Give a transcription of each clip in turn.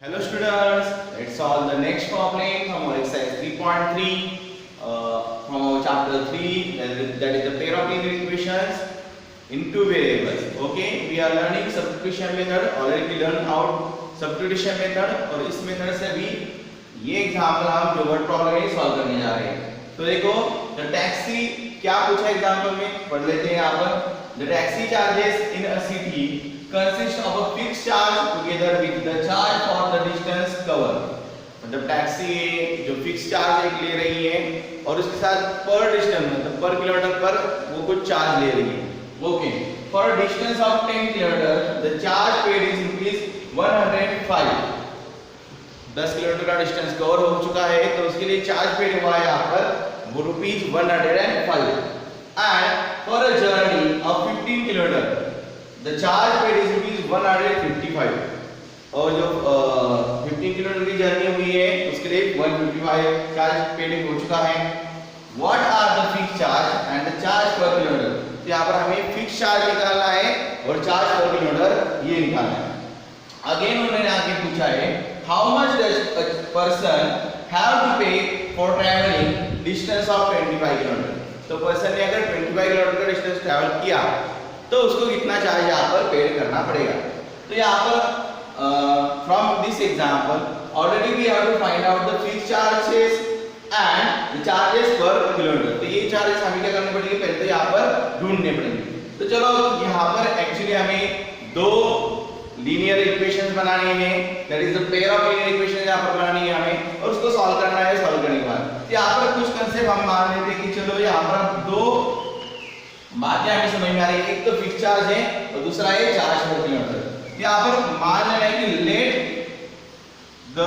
Hello students, let's solve the next problem from our exercise 3.3 from our chapter 3, that is the pair of linear equations in two variables. Okay, we are learning substitution method. Already we learned out substitution method और इस method से भी ये example हम जो word problem है solve करने जा रहे हैं. तो देखो द टैक्सी क्या पूछा एग्जांपल में पढ़ लेते हैं यहाँ पर. The taxi charges in a city consist of a fixed charge together with the charge for the distance covered. मतलब टैक्सी जो फिक्स चार्ज एक ले रही है और उसके साथ पर डिस्टेंस मतलब पर किलोमीटर पर वो कुछ चार्ज ले रही है. Okay, for a distance of 10 kilometre the charge paid is ₹105. 10 kilometre का डिस्टेंस कवर हो चुका है तो उसके लिए चार्ज पेड हुआ है यहाँ पर वो ₹105. And for a journey of 15 kilometer, the charge paid is ₹155. और जो 15 किलोमीटर की जर्नी हुई है उसके लिए 155 चार्ज पेड हो चुका है. What are the fixed charge and the charge per kilometer? तो यहाँ पर हमें फिक्स चार्ज निकालना है और चार्ज पर किलोमीटर ये निकालना है. अगेन उन्होंने आगे पूछा है how much does a person have to pay for traveling distance of 25 kilometer. तो पर्सन ने अगर 25 किलोमीटर का डिस्टेंस ट्रैवल किया तो उसको कितना चार्ज यहाँ पर पेड करना पड़ेगा. तो यहाँ पर from this example already we have to find out the fixed charges and the charges per kilometre. तो ये चार्जेस हमें क्या करने पड़ेंगे, पहले तो यहाँ पर ढूंढने पड़ेंगे. तो चलो यहाँ पर एक्चुअली हमें दो लीनियर इक्वेशंस बनाने हैं, that is the pair of linear equations यहाँ पर बनानी है हमें और उसको सॉल्व करना है. सॉल्व करने के बाद यहाँ पर कुछ कंसेप्ट हम मान लेते हैं कि चलो यहाँ पर दो बातें हमें समझ में आ रही है. एक तो फिक्स चार्ज है और दूसरा है चार्ज पर किलोमीटर. यहाँ पर मान लेना है कि let the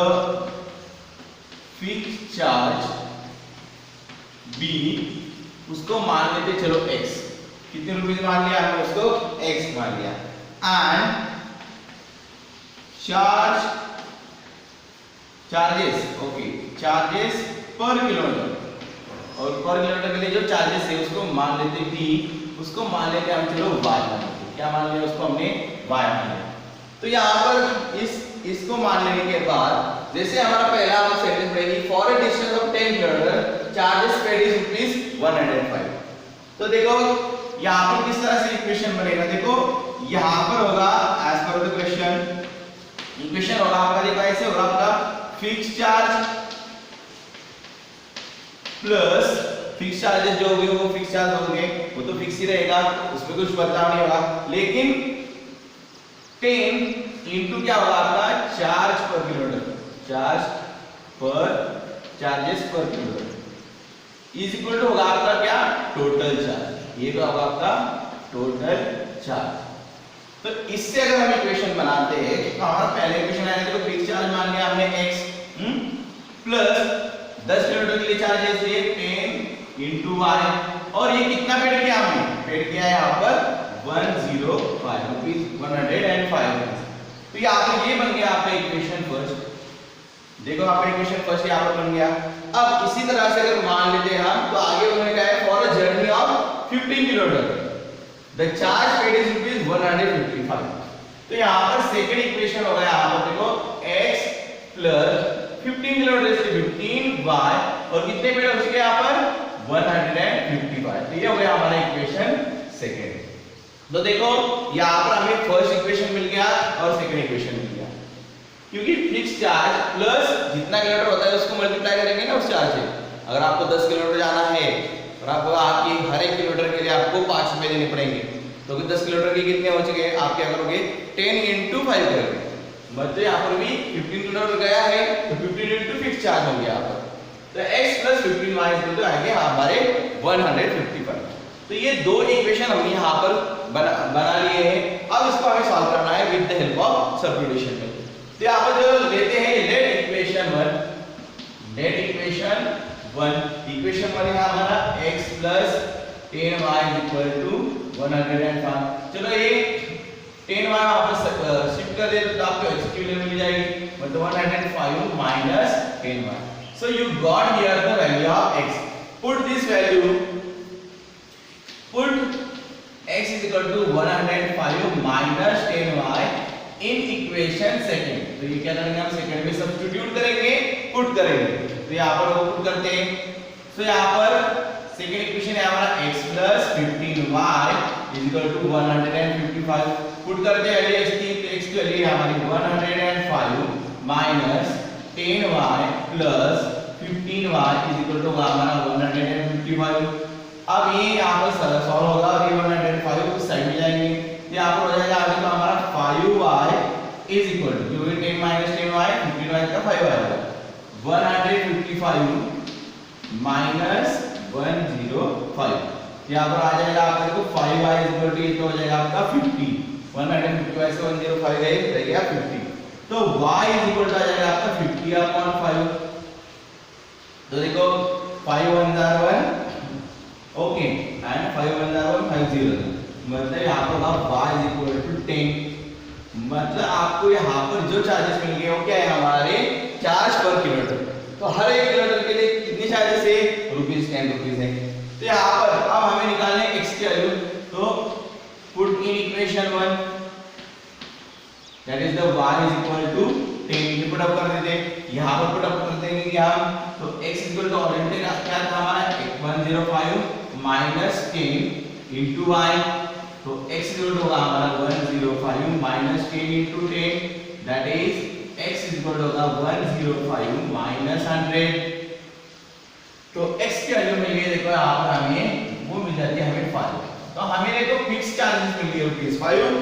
fix charge be, उसको मान लेते चलो x. कितने रुपए मान लिया हमने, उसको x मान लिया. And charges okay charges per kilometre और पर किलोमीटर के लिए जो चार्जेस है उसको मान लेते b, उसको मान लेते हम चलो y मान लेते. क्या मान लिया उसको हमने y मान लिया. तो यहाँ पर इसको मान लेने के बाद जैसे हमारा पहला हम सेंटेंस पढ़ेंगे for a distance of 10 kilometre charges paid is ₹105. तो देखो यहाँ पर किस तरह से इक्वेशन बनेगा. देखो यहाँ पर होगा as per the question equation होगा आपका, देखो ऐसे होगा आपका fix charge plus fix charges जो होंगे वो फिक्स चार्ज होंगे, वो तो फिक्स ही रहेगा, उसमें कुछ बदलाव नहीं होगा. लेकिन 10 इनटू क्या होगा आपका चार्ज पर किलोमीटर, चार्ज पर charges per kilometre is equal to होगा आपका क्या टोटल चार्ज. ये तो होगा आपका टोटल चार्ज. तो इससे अगर हम इक्वेशन बनाते हैं तो हमारा पहले इक्वेशन आया देखो फिक्स चार्ज मान लिया हमने x प्लस 10 किलोमीटर के लिए चार्जेस ये 10 इनटू y और ये कितना पेड किया हमने, पेड किया है यहाँ पर 105. तो यहाँ पर ये बन गया आपका इक्वेशन फर्स्ट. देखो आपका इक्वेशन फर्स्ट यहाँ पर बन गया. अब इसी तरह से अगर मान लेते हैं हम तो आगे उन्होंने कहा है for a journey of 15 kilometre the charge paid is ₹155. तो यहाँ पर सेकंड इक्वेशन होगा यहाँ पर देखो x प्लस 15 किलोमीटर से 15y और कितने पेड हो चुके यहाँ पर 155. तो ये हो गया हमारा इक्वेशन सेकंड. तो देखो यहाँ पर हमें फर्स्ट इक्वेशन मिल गया और सेकंड इक्वेशन मिल गया क्योंकि फिक्स चार्ज प्लस जितना किलोमीटर होता है उसको मल्टीप्लाई करेंगे ना उस चार्ज से. अगर आपको 10 किलोमीटर जाना है और आपको आपकी हर एक किलोमीटर के लिए आपको 5 रुपए देने पड़ेंगे तो 10 किलोमीटर के कितने हो चुके हैं, आप क्या करोगे 10 इनटू 5 करोगे. मतलब यहाँ पर भी 15 किलोमीटर गया है तो 15 इनटू फिक्स चार्ज हो गया यहाँ पर. तो x plus 15y equal to आएंगे हमारे 155. तो ये दो इक्वेशन हमने यहाँ पर बना लिए हैं. अब इसको हमें सॉल्व करना है with the help of substitution method. तो यहाँ पर जो लेते हैं लेट इक्वेशन 1 इक्वेशन 1 है हमारा x plus 10y equal to 105. चलो ये 10y वापस शिफ्ट कर दे तो आपको x की वैल्यू मिल जाएगी मतलब 105 minus 10y. So you got here the value of x. Put this value, put x is equal to 105 minus 10y in equation second. तो ये क्या करेंगे, हम सेकंड में सब्स्टिट्यूट करेंगे, पुट करेंगे। तो यहाँ पर वो पुट करते हैं। तो यहाँ पर सेकंड इक्वेशन है हमारा x + 15y = 155। पुट करते हैं वैल्यू x की, तो x की वैल्यू है हमारी 105 माइनस 10y + 15y = हमारा 155। अब ये यहाँ पर सॉल्व होगा और ये 105 उस साइड में जाएंगे, यहाँ पर हो जाएगा आगे तो हमारा 5y = क्योंकि 10 - 10y 15y का 5y होगा 155 माइनस 105। यहाँ पर आ जाएगा आपको देखो 5y = तो हो जाएगा आपका 50। 155 से 105 गए रह गया 50। तो y = आ जाएगा आपका 50/5। तो देखो 5 1 are 1 ओके एंड 5 1 are 1 50, मतलब यहाँ पर y = 10। मतलब आपको यहाँ पर जो चार्जेस मिल गए वो क्या है, हमारे चार्ज पर किलोमीटर। तो हर एक किलोमीटर के लिए कितने चार्जेस है, ₹10 है। तो यहाँ पर अब हमें निकालना है x की वैल्यू। तो put in equation 1 that is the y = 10 put up कर देते हैं, यहाँ पर पुट अप कर देंगे क्या हम। तो x = ऑलरेडी क्या था हमारा 105 माइनस 10 into y। तो x होगा हमारा 105 minus 10 into 10 that is x होगा 105 माइनस 100। तो x की वैल्यू मिल गई, देखो यहाँ पर हमें वो मिल जाती है हमें 5। तो हमें देखो फिक्स चार्जेस मिल गए ₹5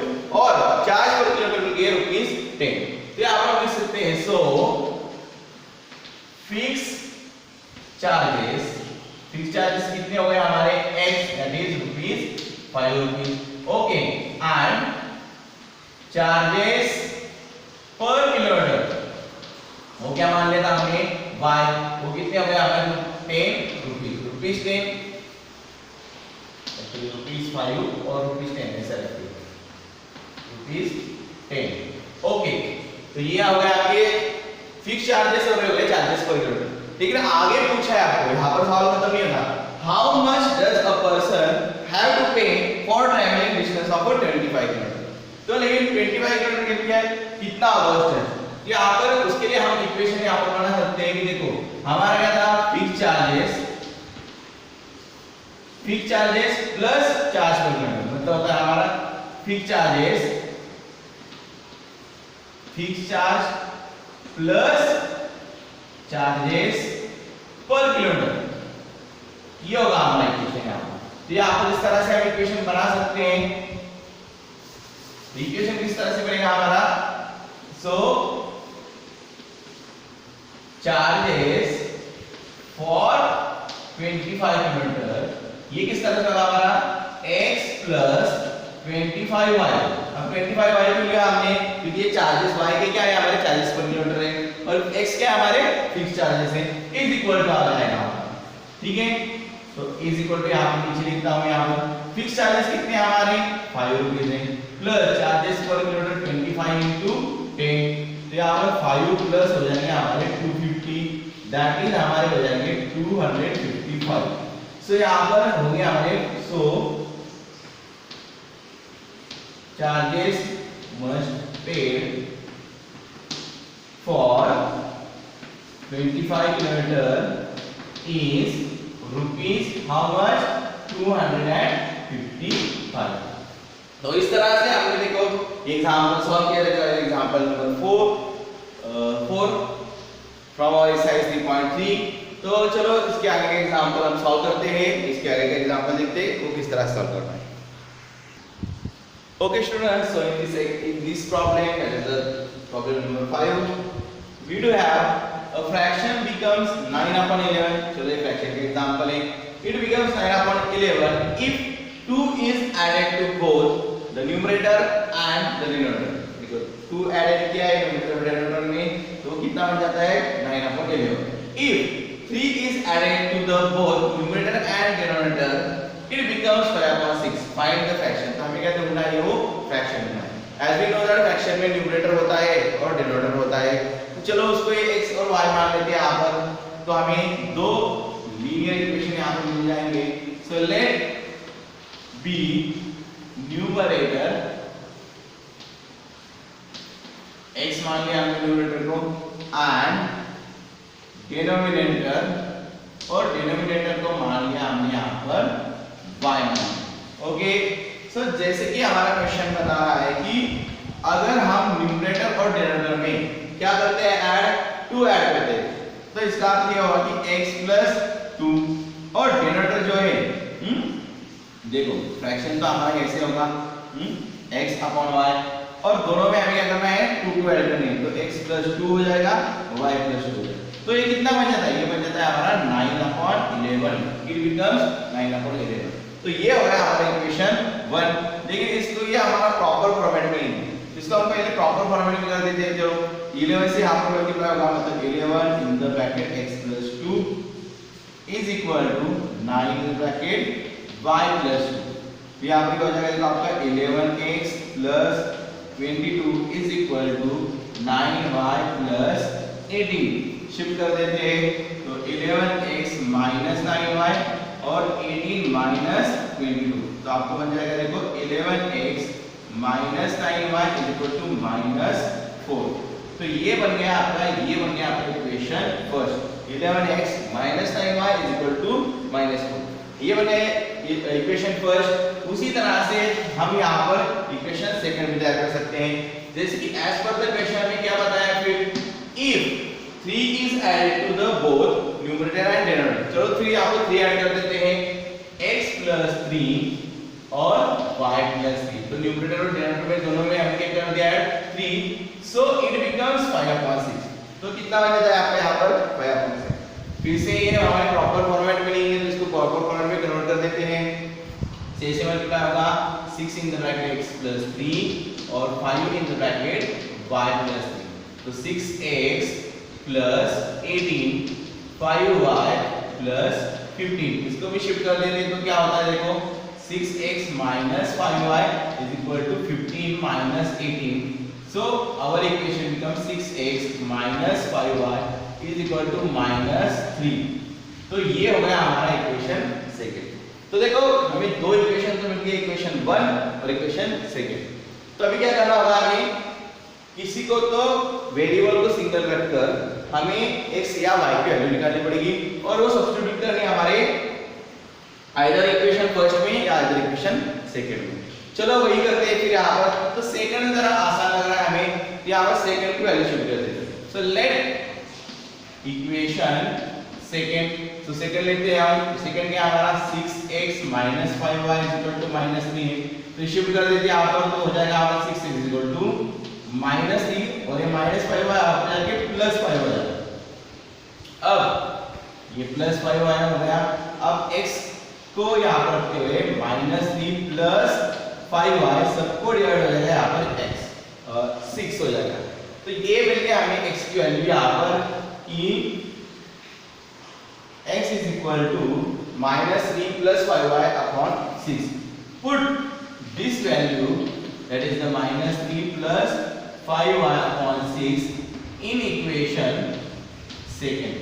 और चार्ज पर किलोमीटर मिल गए ₹10। तो यहाँ पर हम लिख सकते हैं सो फिक्स चार्जेस कितने हो गए हमारे x that is ₹5 okay and charges per kilometre वो क्या मान लेता हमने y, वो कितने हो गए हमारे ₹10 ₹5 और ₹10 ऐसा रखिए ₹10 ओके। तो ये हो गया आपके फिक्स चार्जेस और हो गए चार्जेस पर किलोमीटर। लेकिन आगे पूछा है आपको, यहाँ पर सवाल खत्म नहीं होता। How much does a person have to pay for travelling distance of 25 kilometre. तो लेकिन 25 किलोमीटर के लिए कितना कॉस्ट है, यहाँ पर उसके लिए हम इक्वेशन यहाँ पर बना सकते हैं कि देखो हमारा क्या था फिक्स चार्जेस प्लस चार्ज पर किलोमीटर, मतलब होता है हमारा fix charge plus charges per kilometre, ये होगा हमारा इक्वेशन यहाँ पर। तो यहाँ पर इस तरह से हम इक्वेशन बना सकते हैं। इक्वेशन किस तरह से बनेगा हमारा, सो चार्जेस फॉर 25 किलोमीटर, ये किस तरह से होगा हमारा x + 25y। अब 25y मिल गया हमने क्योंकि ये चार्जेस y के क्या है हमारे चार्जेस पर किलोमीटर है और x क्या हमारे फिक्स चार्जेस है इज इक्वल टू आ जाएगा, ठीक है। तो इज इक्वल टू यहाँ पर नीचे लिखता हूँ, यहाँ पर फिक्स चार्जेस कितने हैं हमारे ₹5 है plus charges per kilometre 25 into 10। तो यहाँ पर 5 प्लस हो जाएंगे हमारे 250 दैट इज हमारे हो जाएंगे 255। सो यहाँ पर हो गया हमारे so charges must paid for 25 kilometre is rupees how much 255। तो इस तरह से हमने देखो एग्जांपल सॉल्व किया जाएगा। Example number 4 from our exercise 3.3। तो चलो इसके आगे का एग्जांपल हम सॉल्व करते हैं, इसके आगे का एग्जांपल देखते हैं वो किस तरह से सॉल्व करना है। Okay students, so in this problem, that is the problem number 5, we do have a fraction becomes 9/11। चलो ये फ्रैक्शन का एग्जांपल है। It becomes 9/11 if 2 is added to both the numerator and the denominator। देखो 2 add किया है numerator denominator में तो कितना बन जाता है 9/11। If 3 is added to the both numerator and denominator it becomes 5/6। Find the fraction। तो हमें क्या ढूंढना है, वो फ्रैक्शन ढूंढना है। As we know that fraction में न्यूमरेटर होता है और डिनोमिनेटर होता है, तो चलो उसको x और y मान लेते हैं यहाँ पर। तो हमें दो लीनियर इक्वेशन यहाँ पर मिल जाएंगे। So let B numerator x मान लिया हमने न्यूमरेटर को एंड डिनोमिनेटर और डिनोमिनेटर को मान लिया हमने यहाँ पर y मान। ओके, सो जैसे कि हमारा क्वेश्चन बता रहा है कि अगर हम न्यूमरेटर और डिनोमिनेटर में क्या करते हैं, ऐड 2 ऐड करते हैं, तो इसका अर्थ ये होगा कि x प्लस 2 और डिनोमिनेटर जो है देखो फ्रैक्शन तो हमारा कैसे होगा x अपॉन y, और दोनों में हमें क्या करना है 2 ऐड करनी है, तो x प्लस 2 हो जाएगा y प्लस 2 हो जाएगा। तो ये कितना बन जाता है, ये बन जाता है हमारा 9 अपॉन 11, इट बिकम्स 9 अपॉन 11। तो ये हो गया हमारा इक्वेशन 1। लेकिन इसको ये हमारा प्रॉपर फॉर्मेट में नहीं है, इसको हम पहले प्रॉपर फॉर्मेट में कर देते हैं। जो 11 से यहाँ पर मल्टीप्लाई होगा, मतलब 11 in the bracket x plus 2 is equal to 9 in the bracket y plus 2। यहाँ पर हो जाएगा आपका 11x plus 22 is equal to 9y plus 18। Shift कर देते हैं तो 11x माइनस 9y और 18 माइनस 22, तो आपको बन जाएगा देखो 11x minus 9y is equal to minus 4। तो ये बन गया आपका equation first, 11x minus 9y is equal to minus 4, ये बन गया इक्वेशन फर्स्ट। उसी तरह से हम यहाँ पर इक्वेशन सेकंड भी तैयार कर सकते हैं, जैसे कि एज पर द क्वेश्चन में क्या बताया, फिर if 3 is added to the both numerator and denominator। चलो 3 यहाँ पर 3 ऐड कर देते हैं, x plus 3 और y plus 3, तो न्यूमरेटर और डिनोमिनेटर में दोनों में हमने क्या कर दिया है 3, so it becomes 5/6। तो कितना बन जाता है आपका यहाँ पर 5/6। फिर से ये हमारे प्रॉपर फॉर्मेट में नहीं है, तो इसको प्रॉपर फॉर्मेट में कन्वर्ट कर देते हैं। 6 से मल्टीप्लाई होगा 6 इन द ब्रैकेट x plus 3 और 5 इन द ब्रैकेट y plus 3, तो 6x प्लस 18 5y प्लस 15, इसको भी शिफ्ट कर देते हैं तो क्या होता है देखो 6x minus 5y is equal to 15 minus 18, so our equation becomes 6x minus 5y is equal to minus 3। तो ये हो गया हमारा इक्वेशन सेकंड। तो देखो हमें दो इक्वेशन तो मिल गई, इक्वेशन 1 और इक्वेशन सेकंड। तो अभी क्या करना होगा, हमें किसी को तो वेरिएबल को सिंगल रखकर हमें x या y की वैल्यू निकालनी पड़ेगी, और वो सब्स्टिट्यूट करनी हमारे आइदर इक्वेशन फर्स्ट में या आइदर इक्वेशन सेकंड में। चलो वही करते हैं फिर यहाँ पर। तो सेकंड जरा आसान लग रहा है हमें, यहाँ पर सेकंड की वैल्यू शिफ्ट कर देते हैं। सो लेट इक्वेशन सेकंड, तो सेकंड लेते हैं हम, सेकंड क्या हमारा 6x minus 5y is equal to minus 3 है, तो शिफ्ट कर देते हैं यहाँ पर, तो हो जाएगा हमारा 6x is equal to minus 3 और ये माइनस 5y आप जाके प्लस 5 हो जाएगा। अब ये प्लस 5y हो गया, अब x को यहाँ पर रखते हुए माइनस 3 प्लस 5y सबको डिवाइड हो जाएगा यहाँ पर x 6 हो जाएगा। तो ये मिल गया हमें x की वैल्यू यहाँ पर कि x is equal to minus 3 plus 5y upon 6। Put this value that is the minus 3 plus 5y upon 6 in equation second।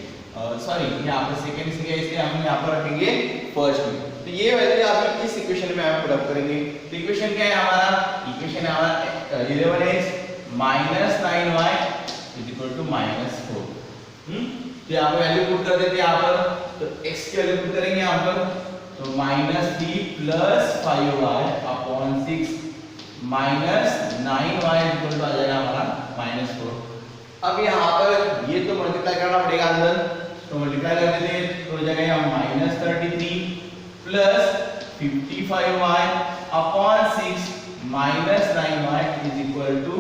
Sorry यहाँ पर सेकंड से इसलिए हम यहाँ पर रखेंगे फर्स्ट में। तो ये वैल्यू आप इस इक्वेशन में हम पुट अप करेंगे। तो इक्वेशन क्या है हमारा, इक्वेशन है हमारा 11x minus 9y is equal to minus 4। तो यहाँ पर वैल्यू पुट कर देते हैं यहाँ पर, तो x की वैल्यू पुट करेंगे यहाँ पर, तो minus 3 plus 5y upon 6 minus 9y equal to आ जाएगा हमारा माइनस 4। अब यहाँ पर ये तो मल्टीप्लाई करना पड़ेगा अंदर, तो मल्टीप्लाई कर देते हैं, तो हो जाएगा यहाँ minus 33 plus 55y upon 6 minus 9y is equal to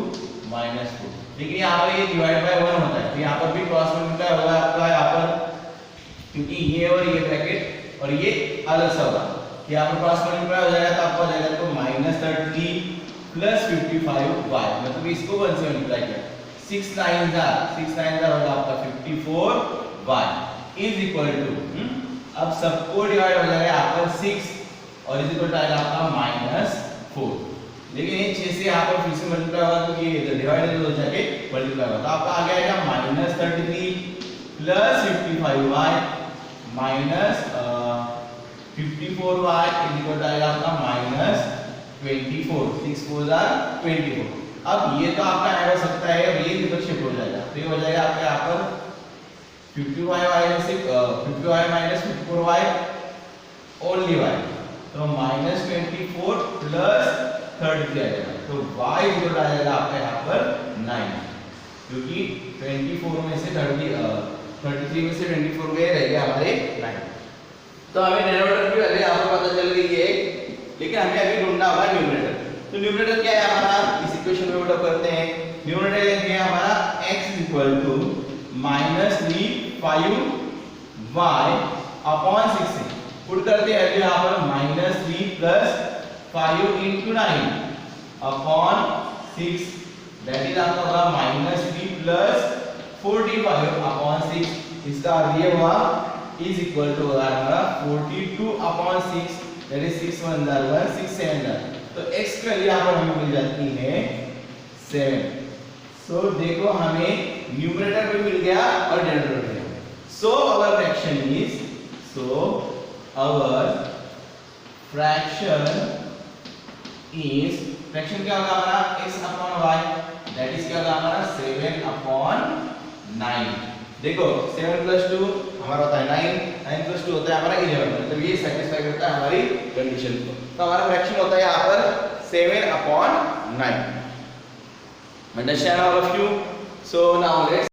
minus 4। लेकिन यहाँ पर ये डिवाइड बाय 1 होता है, तो यहाँ पर भी क्रॉस मल्टीप्लाई होगा आपका यहाँ पर, क्योंकि ये और ये ब्रैकेट और ये अलग सा होगा, यहाँ पर क्रॉस मल्टीप्लाई हो जाएगा, तो आपको आ जाएगा तो माइनस 33 प्लस 55y, मतलब इसको 1 से मल्टीप्लाई किया, 6 9 होगा आपका 54y इज इक्वल टू, अब सबको डिवाइड हो जाएगा यहाँ पर 6 और इज इक्वल टू आएगा आपका माइनस 4। लेकिन ये 6 से यहाँ पर फिर से मल्टीप्लाई होगा, तो ये इधर डिवाइड हो जाके मल्टीप्लाई होगा, तो आपका आ गया minus 33 plus 55y minus 54y is equal to आएगा आपका माइनस 24, 6 4 24। अब ये तो आपका ऐड हो सकता है और ये इधर शिफ्ट हो जाएगा, तो ये हो जाएगा आपका यहाँ पर 50y minus 50y minus 54y only y, तो माइनस 24 प्लस 33 आ जाएगा, तो y इधर आ जाएगा आपका यहाँ पर 9, क्योंकि 24 में से 33 में से 24 गए रह गया हमारे 9। तो हमें डिनोमिनेटर की वैल्यू यहाँ पर पता चल गई है, लेकिन हमें अभी ढूंढना होगा न्यूमरेटर। तो न्यूमरेटर क्या है हमारा, इस इक्वेशन में पुट करते हैं। न्यूमरेटर लेंगे हमारा x -5y अपॉन 6 पुट करते हैं वैल्यू यहाँ पर -3 plus 5 into 9 upon 6, that is आपका होगा -3 प्लस 45 अपॉन 6, इसका अर्थ ये हुआ इज इक्वल टू होगा हमारा 42 अपॉन 6, दैट इज 6 1 1 6 7 1, तो x की वैल्यू यहाँ पर हमें मिल जाती है 7। सो देखो हमें न्यूमरेटर भी मिल गया और डिनोमिनेटर भी मिल गया। So our fraction is fraction क्या होगा हमारा x upon y, that is क्या होगा हमारा 7 अपॉन 9। देखो 7 प्लस 2 हमारा होता है 9, 9 प्लस 2 होता है हमारा 11, मतलब ये सेटिस्फाई करता है हमारी कंडीशन को। तो हमारा फ्रैक्शन होता है यहाँ पर 7 upon 9। Understand all of you? So now let's